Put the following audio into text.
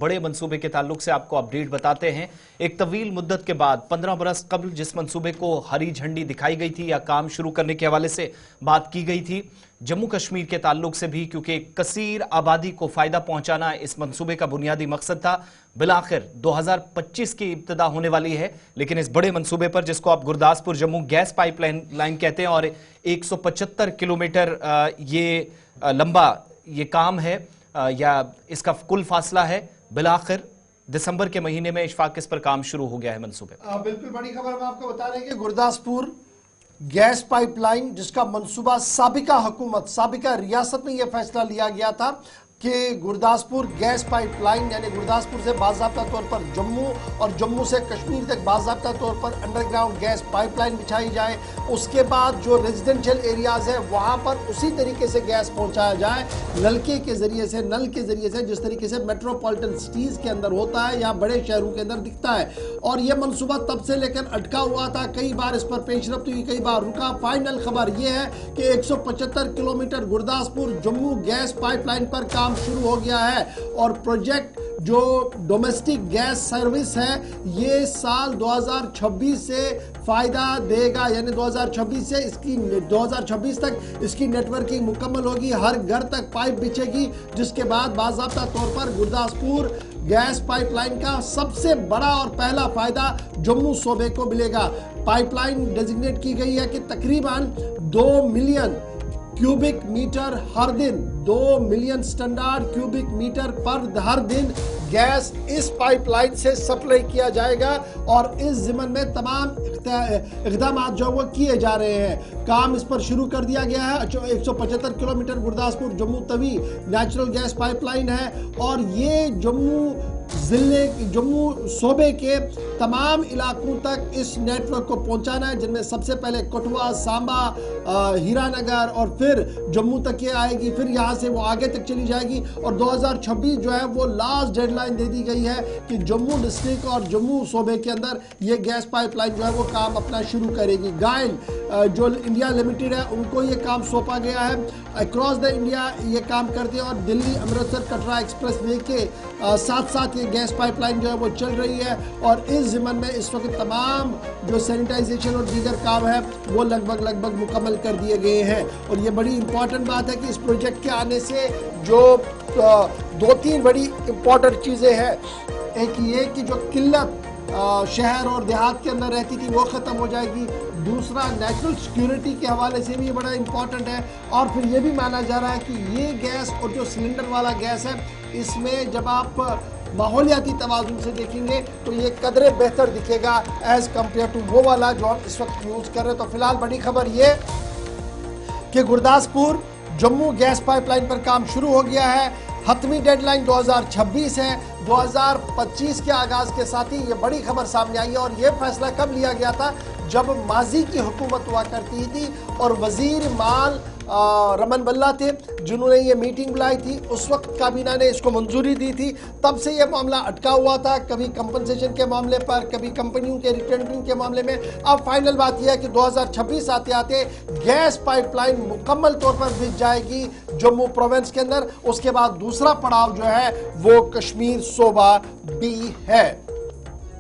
बड़े मंसूबे के ताल्लुक से आपको अपडेट बताते हैं। एक तवील मुद्दत के बाद 15 बरस कबल जिस मंसूबे को हरी झंडी दिखाई गई थी या काम शुरू करने के हवाले से बात की गई थी, जम्मू कश्मीर के ताल्लुक से भी, क्योंकि कसीर आबादी को फायदा पहुंचाना इस मंसूबे का बुनियादी मकसद था। बिलाखिर 2025 की इब्तिदा होने वाली है, लेकिन इस बड़े मंसूबे पर, जिसको आप गुरदासपुर जम्मू गैस पाइपलाइन कहते हैं और 175 किलोमीटर ये लंबा ये काम है या इसका कुल फासला है, बिलाखिर दिसंबर के महीने में इशफाक इस पर काम शुरू हो गया है मंसूबे। बिल्कुल बड़ी खबर हम आपको बता रहे हैं कि गुरदासपुर गैस पाइपलाइन, जिसका मंसूबा साबिका रियासत में यह फैसला लिया गया था कि गुरदासपुर गैस पाइपलाइन यानी गुरदासपुर से बाज़ाब्ता तौर पर जम्मू और जम्मू से कश्मीर तक बाज़ाब्ता तौर पर अंडरग्राउंड गैस पाइपलाइन बिछाई जाए। उसके बाद जो रेजिडेंशियल एरियाज़ है वहाँ पर उसी तरीके से गैस पहुँचाया जाए, नल के ज़रिए से, जिस तरीके से मेट्रोपॉलिटन सिटीज़ के अंदर होता है या बड़े शहरों के अंदर दिखता है। और यह मनसूबा तब से लेकर अटका हुआ था, कई बार इस पर पेशरफ्त हुई, कई बार रुका। फाइनल खबर यह है कि 175 kilometre Gurdaspur Jammu gas pipeline पर काम शुरू हो गया है और प्रोजेक्ट जो डोमेस्टिक गैस सर्विस है ये साल 2026 से फायदा देगा, यानी 2026 तक इसकी नेटवर्किंग मुकम्मल होगी, हर घर तक पाइप बिछेगी, जिसके बाद बाज़ाब्ता तौर पर गुरदासपुर गैस पाइपलाइन का सबसे बड़ा और पहला फायदा जम्मू सूबे को मिलेगा। पाइपलाइन डेजिग्नेट की गई है कि तकरीबन 2 मिलियन क्यूबिक मीटर हर दिन, 2 मिलियन स्टैंडर्ड क्यूबिक मीटर पर हर दिन गैस इस पाइपलाइन से सप्लाई किया जाएगा और इस ज़िमन में तमाम इक़दाम जो वो किए जा रहे हैं। काम इस पर शुरू कर दिया गया है। 175 kilometre Gurdaspur Jammu Tawi natural gas pipeline है और ये जम्मू सूबे के तमाम इलाकों तक इस नेटवर्क को पहुंचाना है, जिनमें सबसे पहले कठुआ, सांबा, हीरानगर और फिर जम्मू तक ये आएगी, फिर यहाँ से वो आगे तक चली जाएगी। और 2026 जो है वो लास्ट डेडलाइन दे दी गई है कि जम्मू डिस्ट्रिक्ट और जम्मू सूबे के अंदर ये गैस पाइपलाइन जो है वो काम अपना शुरू करेगी। गायल जो इंडिया लिमिटेड है उनको ये काम सौंपा गया है। अक्रॉस द इंडिया ये काम करते हैं और दिल्ली अमृतसर कटरा एक्सप्रेस वे के साथ साथ ये गैस पाइपलाइन जो है वो चल रही है और इस ज़िमन में इस वक्त तमाम जो सैनिटाइजेशन और दीगर काम है वो लगभग मुकम्मल कर दिए गए हैं। और ये बड़ी इंपॉर्टेंट बात है कि इस प्रोजेक्ट के आने से जो 2-3 बड़ी इंपॉर्टेंट चीज़ें हैं। एक ये कि जो किल्लत शहर और देहात के अंदर रहती थी वो ख़त्म हो जाएगी। दूसरा, नेशनल सिक्योरिटी के हवाले से भी ये बड़ा इंपॉर्टेंट है। और फिर ये भी माना जा रहा है कि ये गैस और जो सिलेंडर वाला गैस है इसमें जब आप माहौलियाती तवाज़ुन से देखेंगे तो ये कदरे बेहतर दिखेगा एज़ कम्पेयर टू वो वाला जो हम इस वक्त यूज़ कर रहे हैं। तो फिलहाल बड़ी खबर ये कि गुरदासपुर जम्मू गैस पाइपलाइन पर काम शुरू हो गया है। हतमी डेडलाइन 2026 है। 2025 के आगाज़ के साथ ही ये बड़ी खबर सामने आई है। और ये फैसला कब लिया गया था? जब माजी की हुकूमत हुआ करती थी और वज़ीर माल रमन बल्ला थे जिन्होंने ये मीटिंग बुलाई थी। उस वक्त काबीना ने इसको मंजूरी दी थी। तब से ये मामला अटका हुआ था, कभी कंपनसेशन के मामले पर, कभी कंपनियों के रिटेंडरिंग के मामले में। अब फाइनल बात यह है कि 2026 आते आते गैस पाइपलाइन मुकम्मल तौर पर बिछ जाएगी जम्मू प्रोविंस के अंदर। उसके बाद दूसरा पड़ाव जो है वो कश्मीर सूबा भी है।